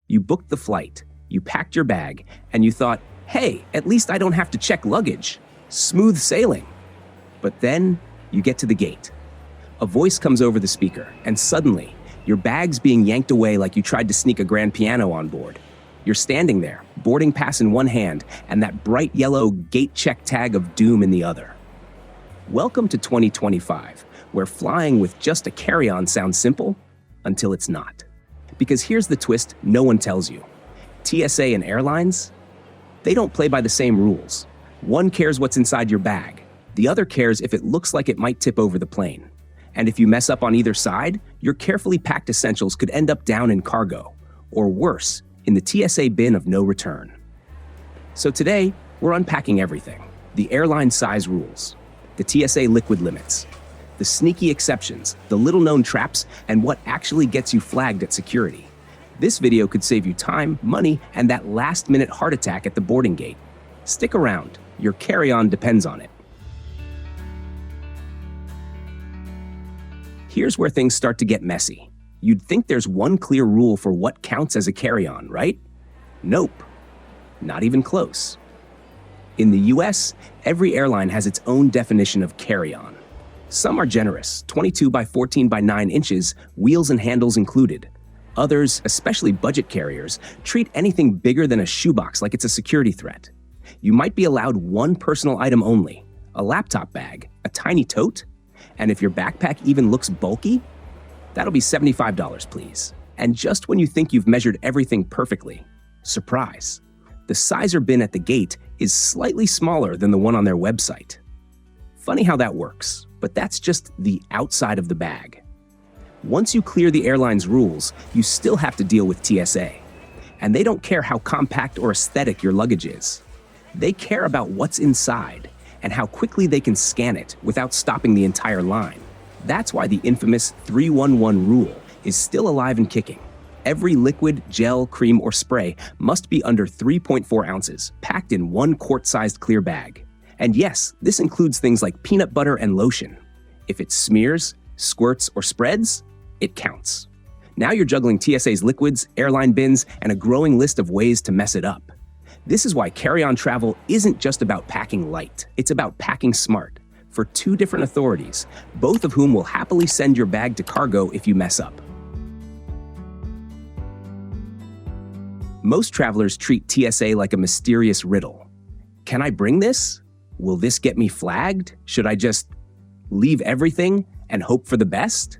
You booked the flight, you packed your bag, and you thought, hey, at least I don't have to check luggage. Smooth sailing. But then you get to the gate. A voice comes over the speaker, and suddenly, your bag's being yanked away like you tried to sneak a grand piano on board. You're standing there, boarding pass in one hand, and that bright yellow gate check tag of doom in the other. Welcome to 2025, where flying with just a carry-on sounds simple until it's not. Because here's the twist no one tells you. TSA and airlines, they don't play by the same rules. One cares what's inside your bag. The other cares if it looks like it might tip over the plane. And if you mess up on either side, your carefully packed essentials could end up down in cargo, or worse, in the TSA bin of no return. So today, we're unpacking everything. The airline size rules, the TSA liquid limits, the sneaky exceptions, the little-known traps, and what actually gets you flagged at security. This video could save you time, money, and that last-minute heart attack at the boarding gate. Stick around. Your carry-on depends on it. Here's where things start to get messy. You'd think there's one clear rule for what counts as a carry-on, right? Nope. Not even close. In the US, every airline has its own definition of carry-on. Some are generous, 22 by 14 by 9 inches, wheels and handles included. Others, especially budget carriers, treat anything bigger than a shoebox like it's a security threat. You might be allowed one personal item only, a laptop bag, a tiny tote, and if your backpack even looks bulky, that'll be $75, please. And just when you think you've measured everything perfectly, surprise, the sizer bin at the gate is slightly smaller than the one on their website. Funny how that works, but that's just the outside of the bag. Once you clear the airline's rules, you still have to deal with TSA. And they don't care how compact or aesthetic your luggage is. They care about what's inside and how quickly they can scan it without stopping the entire line. That's why the infamous 311 rule is still alive and kicking. Every liquid, gel, cream, or spray must be under 3.4 ounces, packed in one quart-sized clear bag. And yes, this includes things like peanut butter and lotion. If it smears, squirts, or spreads, it counts. Now you're juggling TSA's liquids, airline bins, and a growing list of ways to mess it up. This is why carry-on travel isn't just about packing light, it's about packing smart, for two different authorities, both of whom will happily send your bag to cargo if you mess up. Most travelers treat TSA like a mysterious riddle. Can I bring this? Will this get me flagged? Should I just leave everything and hope for the best?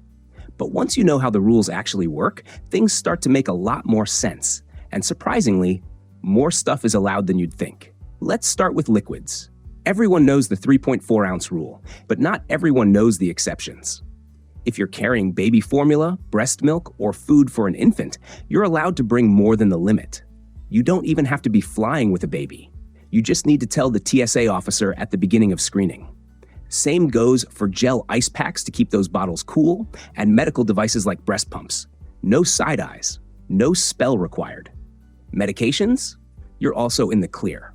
But once you know how the rules actually work, things start to make a lot more sense. And surprisingly, more stuff is allowed than you'd think. Let's start with liquids. Everyone knows the 3.4 ounce rule, but not everyone knows the exceptions. If you're carrying baby formula, breast milk, or food for an infant, you're allowed to bring more than the limit. You don't even have to be flying with a baby. You just need to tell the TSA officer at the beginning of screening. Same goes for gel ice packs to keep those bottles cool, and medical devices like breast pumps. No side eyes, no spell required. Medications? You're also in the clear.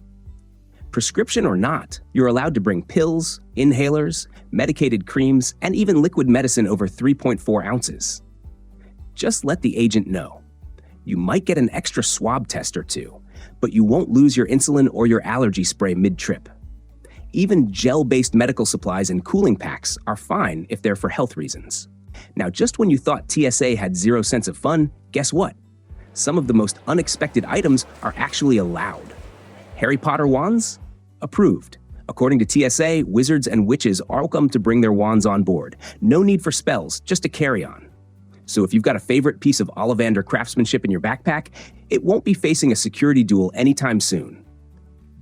Prescription or not, you're allowed to bring pills, inhalers, medicated creams, and even liquid medicine over 3.4 ounces. Just let the agent know. You might get an extra swab test or two, but you won't lose your insulin or your allergy spray mid-trip. Even gel-based medical supplies and cooling packs are fine if they're for health reasons. Now, just when you thought TSA had zero sense of fun, guess what? Some of the most unexpected items are actually allowed. Harry Potter wands? Approved. According to TSA, wizards and witches are welcome to bring their wands on board. No need for spells, just a carry-on. So if you've got a favorite piece of Ollivander craftsmanship in your backpack, it won't be facing a security duel anytime soon.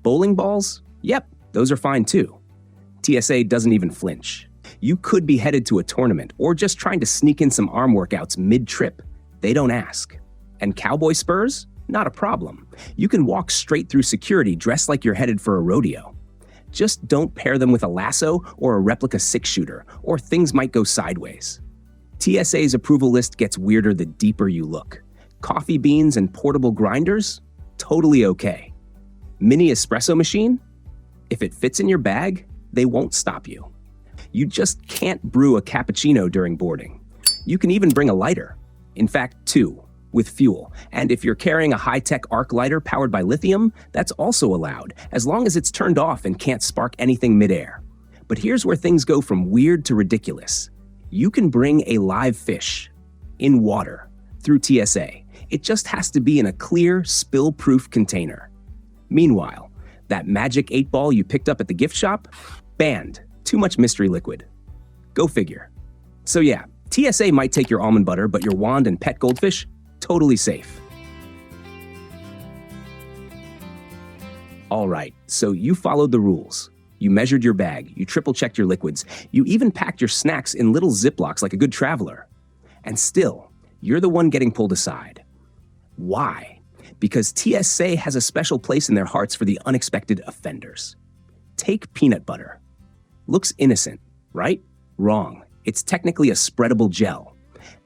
Bowling balls? Yep, those are fine too. TSA doesn't even flinch. You could be headed to a tournament or just trying to sneak in some arm workouts mid-trip. They don't ask. And cowboy spurs? Not a problem. You can walk straight through security dressed like you're headed for a rodeo. Just don't pair them with a lasso or a replica six-shooter, or things might go sideways. TSA's approval list gets weirder the deeper you look. Coffee beans and portable grinders? Totally okay. Mini espresso machine? If it fits in your bag, they won't stop you. You just can't brew a cappuccino during boarding. You can even bring a lighter. In fact, two. with fuel. And if you're carrying a high-tech arc lighter powered by lithium, that's also allowed, as long as it's turned off and can't spark anything midair. But here's where things go from weird to ridiculous. You can bring a live fish in water through TSA. It just has to be in a clear, spill-proof container. Meanwhile, that magic 8-ball you picked up at the gift shop? Banned. Too much mystery liquid. Go figure. So yeah, TSA might take your almond butter, but your wand and pet goldfish? Totally safe. All right, so you followed the rules. You measured your bag, you triple-checked your liquids, you even packed your snacks in little Ziplocs like a good traveler. And still, you're the one getting pulled aside. Why? Because TSA has a special place in their hearts for the unexpected offenders. Take peanut butter. Looks innocent, right? Wrong. It's technically a spreadable gel.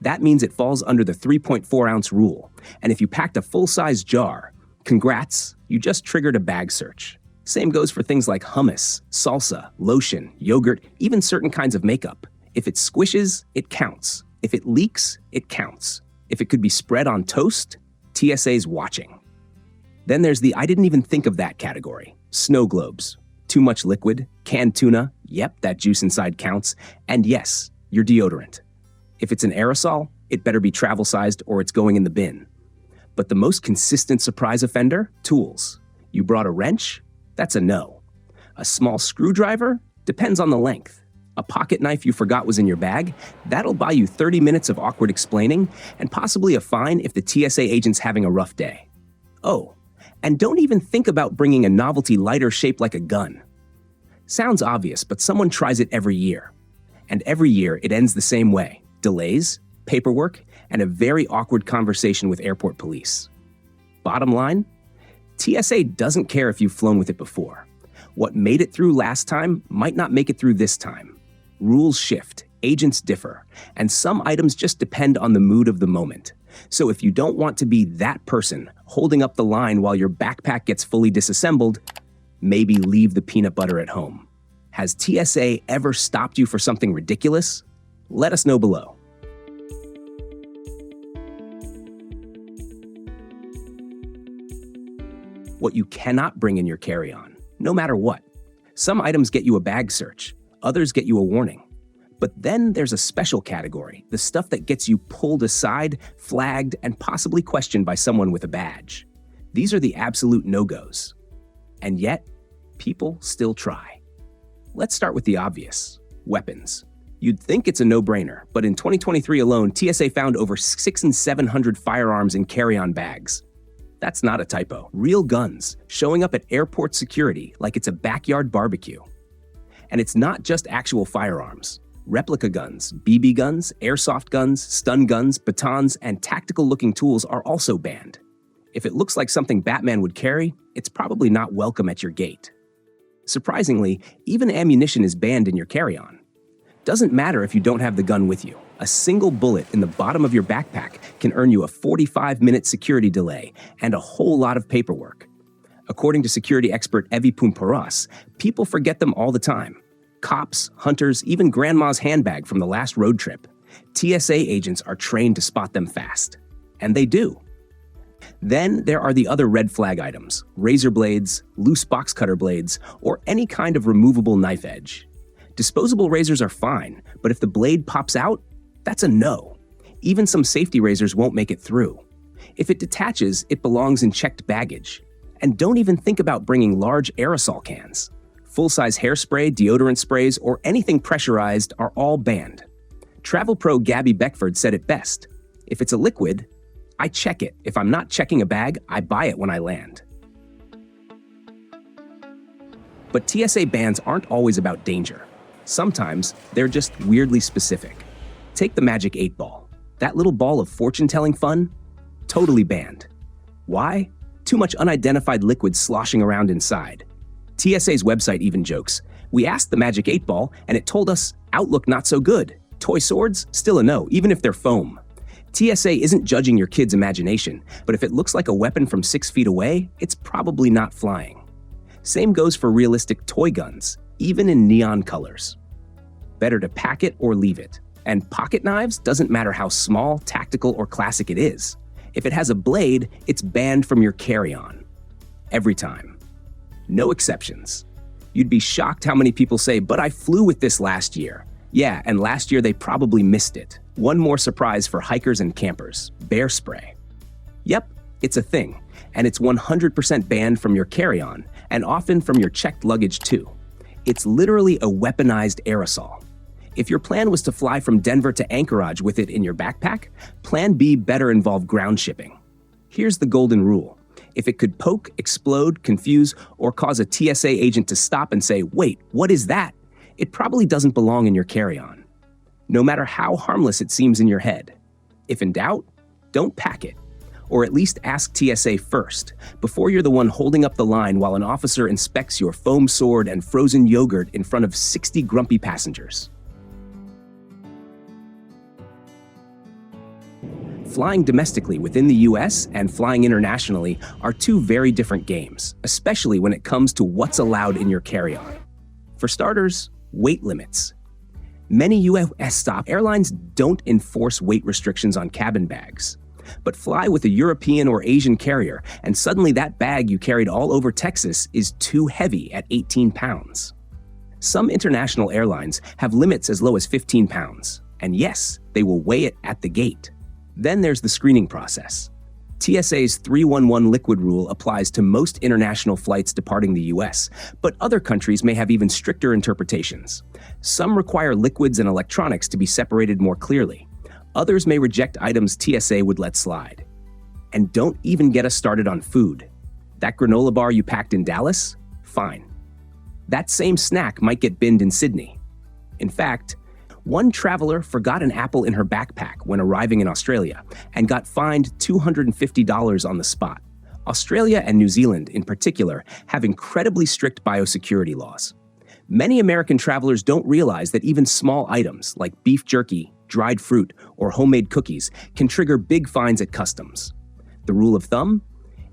That means it falls under the 3.4-ounce rule. And if you packed a full-size jar, congrats, you just triggered a bag search. Same goes for things like hummus, salsa, lotion, yogurt, even certain kinds of makeup. If it squishes, it counts. If it leaks, it counts. If it could be spread on toast, TSA's watching. Then there's the I didn't even think of that category. Snow globes. Too much liquid, canned tuna, yep, that juice inside counts, and yes, your deodorant. If it's an aerosol, it better be travel-sized or it's going in the bin. But the most consistent surprise offender? Tools. You brought a wrench? That's a no. A small screwdriver? Depends on the length. A pocket knife you forgot was in your bag? That'll buy you 30 minutes of awkward explaining and possibly a fine if the TSA agent's having a rough day. Oh, and don't even think about bringing a novelty lighter shaped like a gun. Sounds obvious, but someone tries it every year. And every year it ends the same way. Delays, paperwork, and a very awkward conversation with airport police. Bottom line? TSA doesn't care if you've flown with it before. What made it through last time might not make it through this time. Rules shift, agents differ, and some items just depend on the mood of the moment. So if you don't want to be that person holding up the line while your backpack gets fully disassembled, maybe leave the peanut butter at home. Has TSA ever stopped you for something ridiculous? Let us know below. What you cannot bring in your carry-on, no matter what. Some items get you a bag search, others get you a warning. But then there's a special category, the stuff that gets you pulled aside, flagged, and possibly questioned by someone with a badge. These are the absolute no-goes. And yet, people still try. Let's start with the obvious, weapons. You'd think it's a no-brainer, but in 2023 alone, TSA found over 600 and 700 firearms in carry-on bags. That's not a typo. Real guns, showing up at airport security like it's a backyard barbecue. And it's not just actual firearms. Replica guns, BB guns, airsoft guns, stun guns, batons, and tactical-looking tools are also banned. If it looks like something Batman would carry, it's probably not welcome at your gate. Surprisingly, even ammunition is banned in your carry-on. Doesn't matter if you don't have the gun with you. A single bullet in the bottom of your backpack can earn you a 45-minute security delay and a whole lot of paperwork. According to security expert Evie Pumparas, people forget them all the time. Cops, hunters, even grandma's handbag from the last road trip. TSA agents are trained to spot them fast. And they do. Then there are the other red flag items, razor blades, loose box cutter blades, or any kind of removable knife edge. Disposable razors are fine, but if the blade pops out, that's a no. Even some safety razors won't make it through. If it detaches, it belongs in checked baggage. And don't even think about bringing large aerosol cans. Full-size hairspray, deodorant sprays, or anything pressurized are all banned. Travel pro Gabby Beckford said it best. If it's a liquid, I check it. If I'm not checking a bag, I buy it when I land. But TSA bans aren't always about danger. Sometimes they're just weirdly specific. Take the magic 8-ball. That little ball of fortune-telling fun? Totally banned. Why? Too much unidentified liquid sloshing around inside. TSA's website even jokes, "We asked the magic 8-ball and it told us, outlook not so good. Toy swords? Still a no, even if they're foam." TSA isn't judging your kid's imagination, but if it looks like a weapon from 6 feet away, it's probably not flying. Same goes for realistic toy guns, even in neon colors. Better to pack it or leave it. And pocket knives, doesn't matter how small, tactical, or classic it is. If it has a blade, it's banned from your carry-on. Every time. No exceptions. You'd be shocked how many people say, "But I flew with this last year." Yeah, and last year they probably missed it. One more surprise for hikers and campers: bear spray. Yep, it's a thing, and it's 100% banned from your carry-on, and often from your checked luggage too. It's literally a weaponized aerosol. If your plan was to fly from Denver to Anchorage with it in your backpack, Plan B better involve ground shipping. Here's the golden rule. If it could poke, explode, confuse, or cause a TSA agent to stop and say, "Wait, what is that?" it probably doesn't belong in your carry-on. No matter how harmless it seems in your head. If in doubt, don't pack it. Or at least ask TSA first, before you're the one holding up the line while an officer inspects your foam sword and frozen yogurt in front of 60 grumpy passengers. Flying domestically within the US and flying internationally are two very different games, especially when it comes to what's allowed in your carry-on. For starters, weight limits. Many US airlines don't enforce weight restrictions on cabin bags. But fly with a European or Asian carrier, and suddenly that bag you carried all over Texas is too heavy at 18 pounds. Some international airlines have limits as low as 15 pounds, and yes, they will weigh it at the gate. Then there's the screening process. TSA's 311 liquid rule applies to most international flights departing the US, but other countries may have even stricter interpretations. Some require liquids and electronics to be separated more clearly. Others may reject items TSA would let slide. And don't even get us started on food. That granola bar you packed in Dallas? Fine. That same snack might get binned in Sydney. In fact, one traveler forgot an apple in her backpack when arriving in Australia and got fined $250 on the spot. Australia and New Zealand, in particular, have incredibly strict biosecurity laws. Many American travelers don't realize that even small items like beef jerky, dried fruit, or homemade cookies can trigger big fines at customs. The rule of thumb?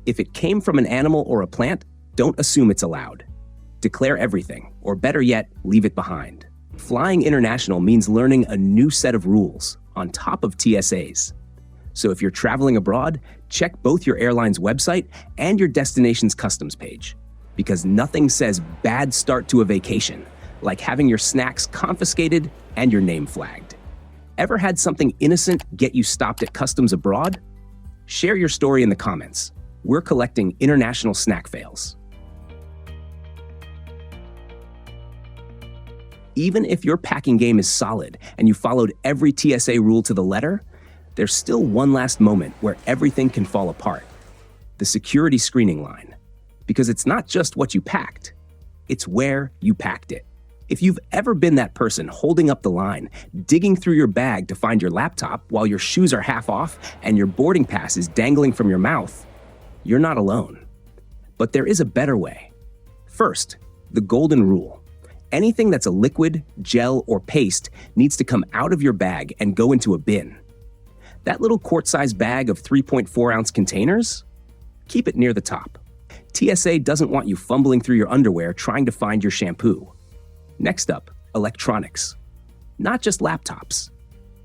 If it came from an animal or a plant, don't assume it's allowed. Declare everything, or better yet, leave it behind. Flying international means learning a new set of rules on top of TSA's. So if you're traveling abroad, check both your airline's website and your destination's customs page, because nothing says bad start to a vacation like having your snacks confiscated and your name flagged. Ever had something innocent get you stopped at customs abroad? Share your story in the comments. We're collecting international snack fails. Even if your packing game is solid and you followed every TSA rule to the letter, there's still one last moment where everything can fall apart. The security screening line. Because it's not just what you packed, it's where you packed it. If you've ever been that person holding up the line, digging through your bag to find your laptop while your shoes are half off and your boarding pass is dangling from your mouth, you're not alone. But there is a better way. First, the golden rule. Anything that's a liquid, gel, or paste needs to come out of your bag and go into a bin. That little quart-sized bag of 3.4-ounce containers? Keep it near the top. TSA doesn't want you fumbling through your underwear trying to find your shampoo. Next up, electronics. Not just laptops.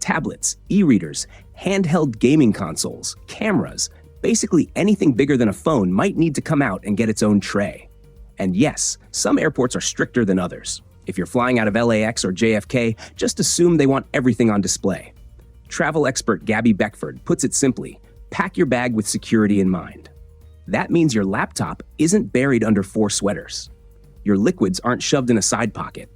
Tablets, e-readers, handheld gaming consoles, cameras, basically anything bigger than a phone might need to come out and get its own tray. And yes, some airports are stricter than others. If you're flying out of LAX or JFK, just assume they want everything on display. Travel expert Gabby Beckford puts it simply, pack your bag with security in mind. That means your laptop isn't buried under 4 sweaters. Your liquids aren't shoved in a side pocket.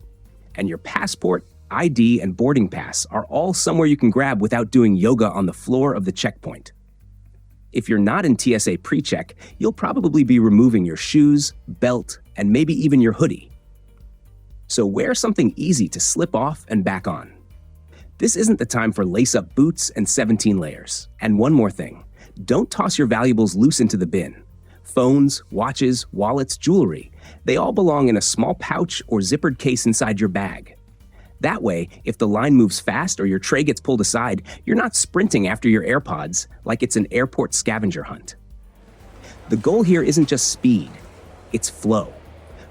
And your passport, ID, and boarding pass are all somewhere you can grab without doing yoga on the floor of the checkpoint. If you're not in TSA pre-check, you'll probably be removing your shoes, belt, and maybe even your hoodie. So wear something easy to slip off and back on. This isn't the time for lace-up boots and 17 layers. And one more thing, don't toss your valuables loose into the bin. Phones, watches, wallets, jewelry, they all belong in a small pouch or zippered case inside your bag. That way, if the line moves fast or your tray gets pulled aside, you're not sprinting after your AirPods like it's an airport scavenger hunt. The goal here isn't just speed, it's flow.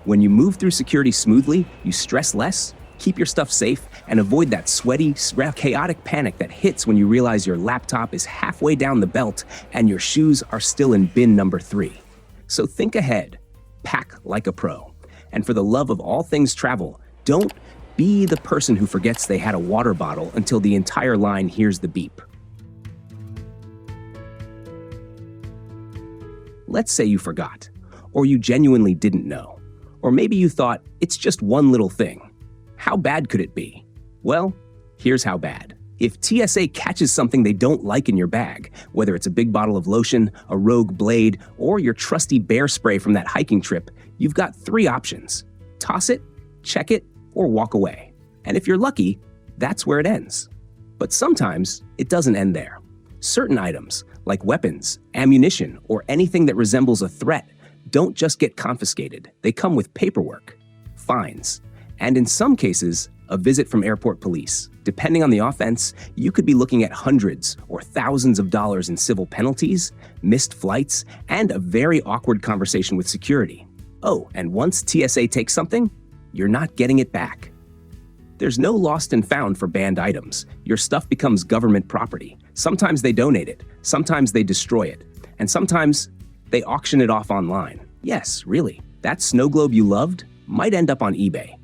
When you move through security smoothly, you stress less, Keep your stuff safe and avoid that sweaty, chaotic panic that hits when you realize your laptop is halfway down the belt and your shoes are still in bin number 3. So think ahead. Pack like a pro. And for the love of all things travel, don't be the person who forgets they had a water bottle until the entire line hears the beep. Let's say you forgot, or you genuinely didn't know, or maybe you thought it's just one little thing. How bad could it be? Well, here's how bad. If TSA catches something they don't like in your bag, whether it's a big bottle of lotion, a rogue blade, or your trusty bear spray from that hiking trip, you've got 3 options. Toss it, check it, or walk away. And if you're lucky, that's where it ends. But sometimes it doesn't end there. Certain items, like weapons, ammunition, or anything that resembles a threat, don't just get confiscated. They come with paperwork, fines, and in some cases, a visit from airport police. Depending on the offense, you could be looking at hundreds or thousands of dollars in civil penalties, missed flights, and a very awkward conversation with security. Oh, and once TSA takes something, you're not getting it back. There's no lost and found for banned items. Your stuff becomes government property. Sometimes they donate it, sometimes they destroy it, and sometimes they auction it off online. Yes, really, that snow globe you loved might end up on eBay.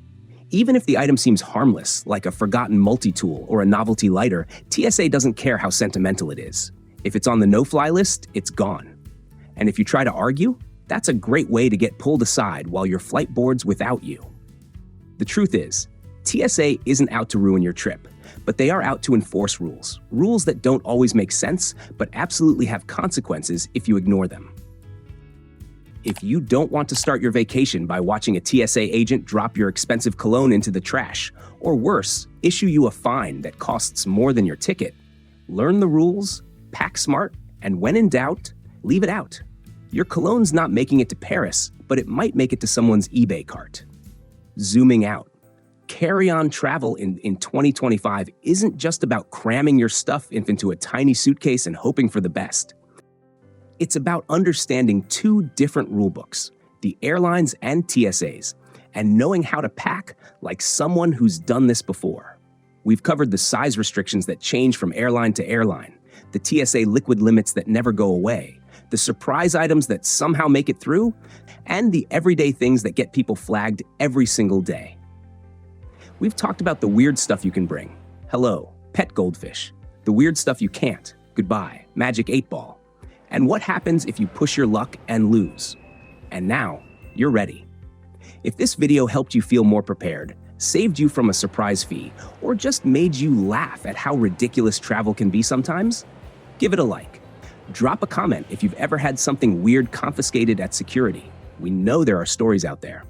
Even if the item seems harmless, like a forgotten multi-tool or a novelty lighter, TSA doesn't care how sentimental it is. If it's on the no-fly list, it's gone. And if you try to argue, that's a great way to get pulled aside while your flight boards without you. The truth is, TSA isn't out to ruin your trip, but they are out to enforce rules. Rules that don't always make sense, but absolutely have consequences if you ignore them. If you don't want to start your vacation by watching a TSA agent drop your expensive cologne into the trash, or worse, issue you a fine that costs more than your ticket, learn the rules, pack smart, and when in doubt, leave it out. Your cologne's not making it to Paris, but it might make it to someone's eBay cart. Zooming out. Carry-on travel in 2025 isn't just about cramming your stuff into a tiny suitcase and hoping for the best. It's about understanding 2 different rulebooks, the airlines and TSA's, and knowing how to pack like someone who's done this before. We've covered the size restrictions that change from airline to airline, the TSA liquid limits that never go away, the surprise items that somehow make it through, and the everyday things that get people flagged every single day. We've talked about the weird stuff you can bring. Hello, pet goldfish. The weird stuff you can't. Goodbye, magic 8-ball. And what happens if you push your luck and lose? And now, you're ready. If this video helped you feel more prepared, saved you from a surprise fee, or just made you laugh at how ridiculous travel can be sometimes, give it a like. Drop a comment if you've ever had something weird confiscated at security. We know there are stories out there.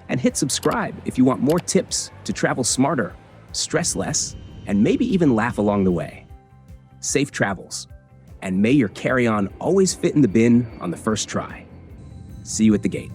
And hit subscribe if you want more tips to travel smarter, stress less, and maybe even laugh along the way. Safe travels, and may your carry-on always fit in the bin on the first try. See you at the gate.